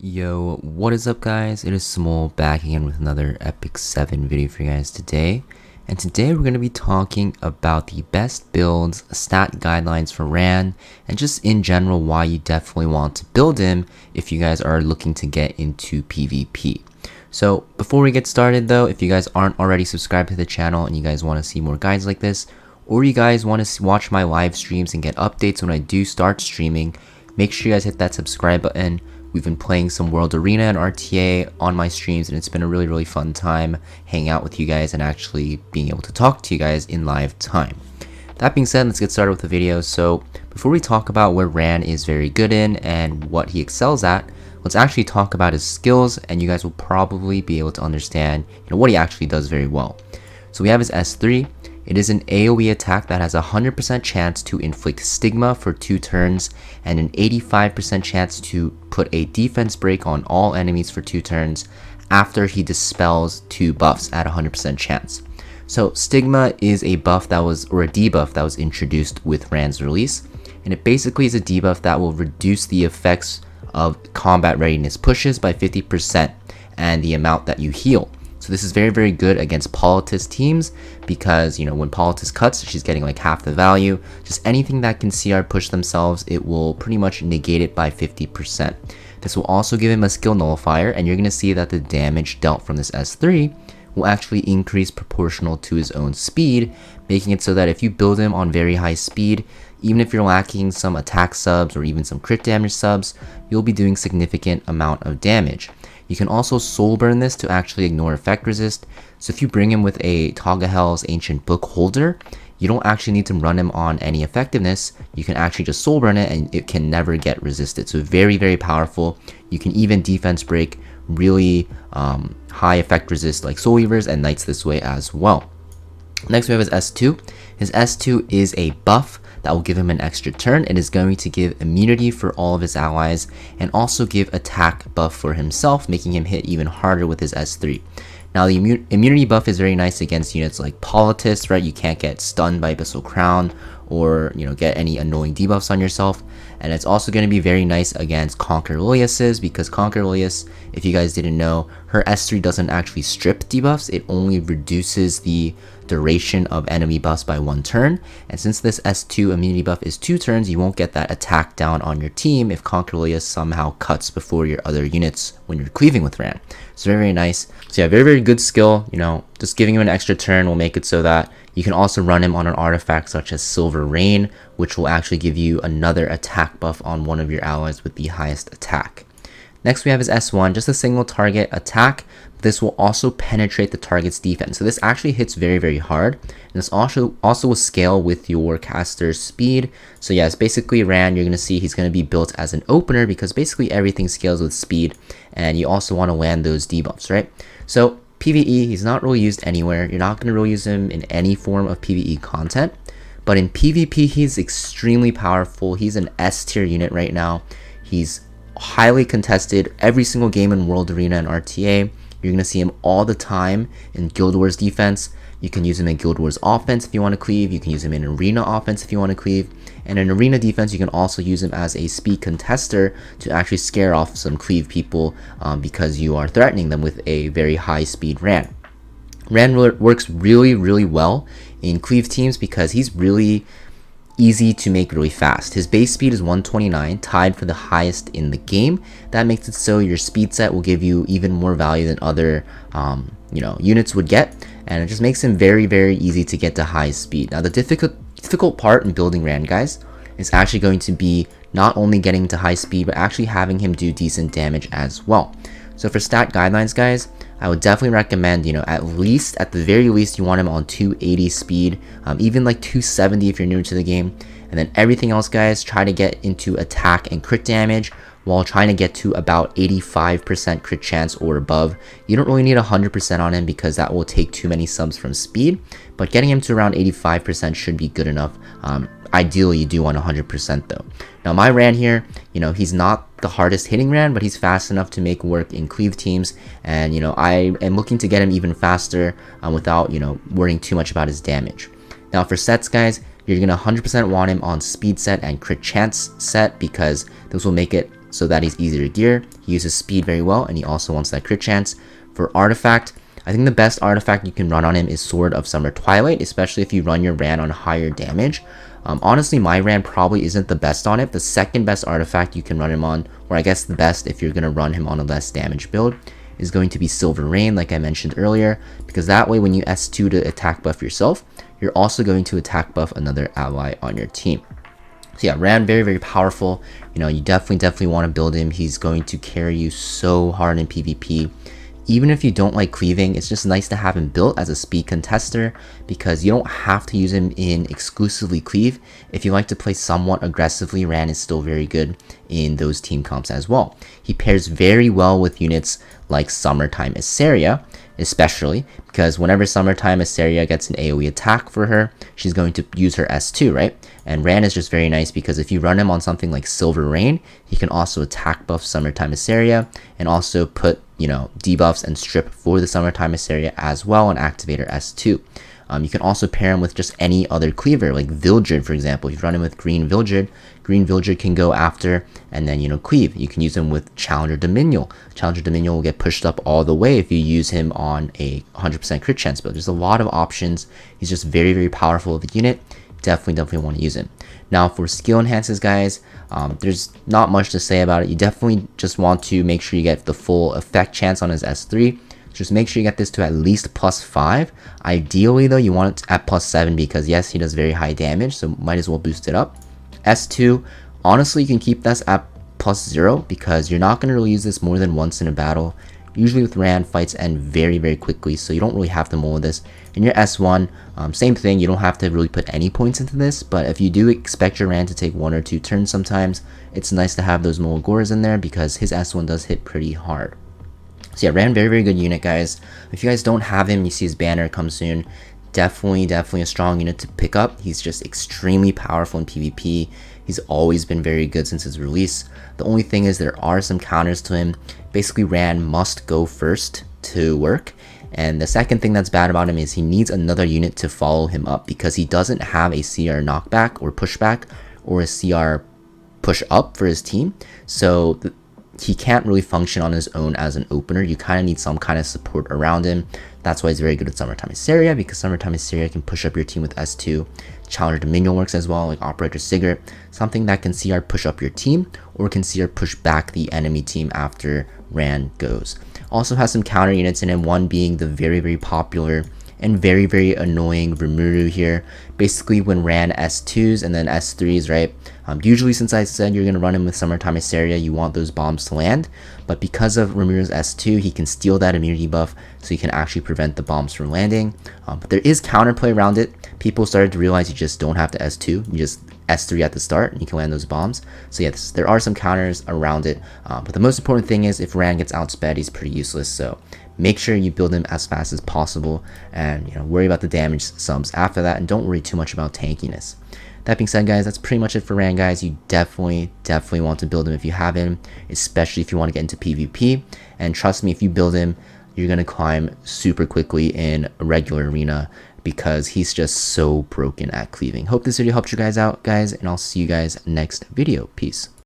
Yo, what is up guys? It is Samool back again with another Epic 7 video for you guys today. And today we're going to be talking about the best builds, stat guidelines for Ran, and just in general why you definitely want to build him if you guys are looking to get into PvP. So before we get started though, if you guys aren't already subscribed to the channel and you guys want to see more guides like this, or you guys want to watch my live streams and get updates when I do start streaming, make sure you guys hit that subscribe button. We've been playing some World Arena and RTA on my streams, and it's been a really fun time hanging out with you guys and actually being able to talk to you guys in live time. That being said, let's get started with the video. So before we talk about where Ran is very good in and what he excels at, let's actually talk about his skills, and you guys will probably be able to understand what he actually does very well. So we have his S3. It is an AoE attack that has a 100% chance to inflict stigma for 2 turns and an 85% chance to put a defense break on all enemies for 2 turns after he dispels 2 buffs at 100% chance. So stigma is a buff that was, or a debuff that was introduced with Ran's release, and it basically is a debuff that will reduce the effects of combat readiness pushes by 50% and the amount that you heal. So this is very good against Politis teams because, when Politis cuts, she's getting like half the value. Just anything that can CR push themselves, it will pretty much negate it by 50%. This will also give him a skill nullifier, and you're going to see that the damage dealt from this S3 will actually increase proportional to his own speed, making it so that if you build him on very high speed, even if you're lacking some attack subs or even some crit damage subs, you'll be doing significant amount of damage. You can also soul burn this to actually ignore effect resist. So if you bring him with a Tagahel's Ancient Book holder, you don't actually need to run him on any effectiveness. You can actually just soul burn it and it can never get resisted. So very powerful. You can even defense break really high effect resist like Soul Weavers and Knights this way as well. Next we have his S2. His S2 is a buff that will give him an extra turn. It is going to give immunity for all of his allies and also give attack buff for himself, making him hit even harder with his S3. Now the immunity buff is very nice against units like Politis, right? You can't get stunned by Abyssal Crown or get any annoying debuffs on yourself. And it's also going to be very nice against Conquer Lilius's, because Conquer Lilius, if you guys didn't know, her S3 doesn't actually strip debuffs, it only reduces the duration of enemy buffs by 1 turn. And since this S2 immunity buff is 2 turns, you won't get that attack down on your team if Conquer Lilius somehow cuts before your other units when you're cleaving with Ran. So very nice. So yeah, very good skill. Just giving him an extra turn will make it so that you can also run him on an artifact such as Silver Rain, which will actually give you another attack buff on one of your allies with the highest attack. Next we have his S1, just a single target attack. This will also penetrate the target's defense. So this actually hits very hard. And this also will scale with your caster's speed. So yes, basically Ran, you're going to see he's going to be built as an opener because basically everything scales with speed. And you also want to land those debuffs, right? So PvE, he's not really used anywhere. You're not going to really use him in any form of PvE content. But in PvP, he's extremely powerful. He's an S tier unit right now. He's highly contested every single game in World Arena and RTA. You're going to see him all the time in Guild Wars defense. You can use him in Guild Wars offense if you want to cleave. You can use him in Arena offense if you want to cleave. And in Arena defense, you can also use him as a speed contester to actually scare off some cleave people because you are threatening them with a very high speed Ran. Ran works really well in cleave teams because he's really easy to make really fast. His base speed is 129, tied for the highest in the game. That makes it so your speed set will give you even more value than other units would get, and it just makes him very easy to get to high speed. Now the difficult part in building Ran, guys, is actually going to be not only getting to high speed but actually having him do decent damage as well. So for stat guidelines, guys, I would definitely recommend, at the very least, you want him on 280 speed, even like 270 if you're new to the game. And then everything else, guys, try to get into attack and crit damage while trying to get to about 85% crit chance or above. You don't really need 100% on him because that will take too many subs from speed, but getting him to around 85% should be good enough. Ideally, you do want 100% though. Now my Ran here, he's not the hardest hitting Ran, but he's fast enough to make work in cleave teams. And I am looking to get him even faster without worrying too much about his damage. Now for sets, guys, you're gonna 100% want him on speed set and crit chance set because those will make it so that he's easier to gear. He uses speed very well, and he also wants that crit chance. For artifact, I think the best artifact you can run on him is Sword of Summer Twilight, especially if you run your Ran on higher damage. Honestly, my Ran probably isn't the best on it. The second best artifact you can run him on, or I guess the best if you're going to run him on a less damage build, is going to be Silver Rain, like I mentioned earlier, because that way when you S2 to attack buff yourself, you're also going to attack buff another ally on your team. So yeah, Ran, very, very powerful. You know, you definitely want to build him. He's going to carry you so hard in PvP. Even if you don't like cleaving, it's just nice to have him built as a speed contester because you don't have to use him in exclusively cleave. If you like to play somewhat aggressively, Ran is still very good in those team comps as well. He pairs very well with units like Summertime Assyria, especially because whenever Summertime Assyria gets an AoE attack for her, she's going to use her S2, right? And Ran is just very nice because if you run him on something like Silver Rain, he can also attack buff Summertime Assyria and also put, you know, debuffs and strip for the Summertime Assyria as well and activate her S2. You can also pair him with just any other cleaver, like Vildred, for example. If you run him with Green Vildred can go after and then, you know, cleave. You can use him with Challenger Dominion. Challenger Dominion will get pushed up all the way if you use him on a 100% crit chance build. There's a lot of options. He's just very, very powerful of a unit. Definitely want to use him. Now for skill enhances, guys, there's not much to say about it. You definitely just want to make sure you get the full effect chance on his S3. Just make sure you get this to at least +5. Ideally though, you want it at +7 because yes, he does very high damage, so might as well boost it up. S2, honestly, you can keep this at +0 because you're not going to really use this more than once in a battle. Usually with Ran, fights end very, very quickly, so you don't really have to mull this. In your S1, same thing, you don't have to really put any points into this, but if you do expect your Ran to take 1 or 2 turns sometimes, it's nice to have those Mulgoras in there because his S1 does hit pretty hard. So yeah, Ran, very, very good unit, guys. If you guys don't have him, you see his banner come soon, definitely a strong unit to pick up. He's just extremely powerful in PvP. He's always been very good since his release. The only thing is there are some counters to him. Basically, Ran must go first to work. And the second thing that's bad about him is he needs another unit to follow him up because he doesn't have a CR knockback or pushback or a CR push up for his team. So he can't really function on his own as an opener. You kind of need some kind of support around him. That's why he's very good at Summertime Assyria, because Summertime Assyria can push up your team with S2. Challenger Dominion works as well, like Operator Sigurd, something that can CR push up your team or can CR push back the enemy team after Ran goes. Also has some counter units in him, one being the very, very popular and very, very annoying Rimuru here. Basically, when Ran S2s and then S3s, right? Usually, since I said you're going to run him with Summertime Assyria, you want those bombs to land. But because of Rimuru's S2, he can steal that immunity buff, so he can actually prevent the bombs from landing. But there is counterplay around it. People started to realize you just don't have to S2. You just S3 at the start, and you can land those bombs. So yes, there are some counters around it. But the most important thing is if Ran gets outsped, he's pretty useless. So make sure you build him as fast as possible and, you know, worry about the damage sums after that, and don't worry too much about tankiness. That being said, guys, that's pretty much it for Ran, guys. You definitely want to build him if you have him, especially if you want to get into PvP. And trust me, if you build him, you're going to climb super quickly in a regular arena because he's just so broken at cleaving. Hope this video helped you guys out, guys, and I'll see you guys next video. Peace.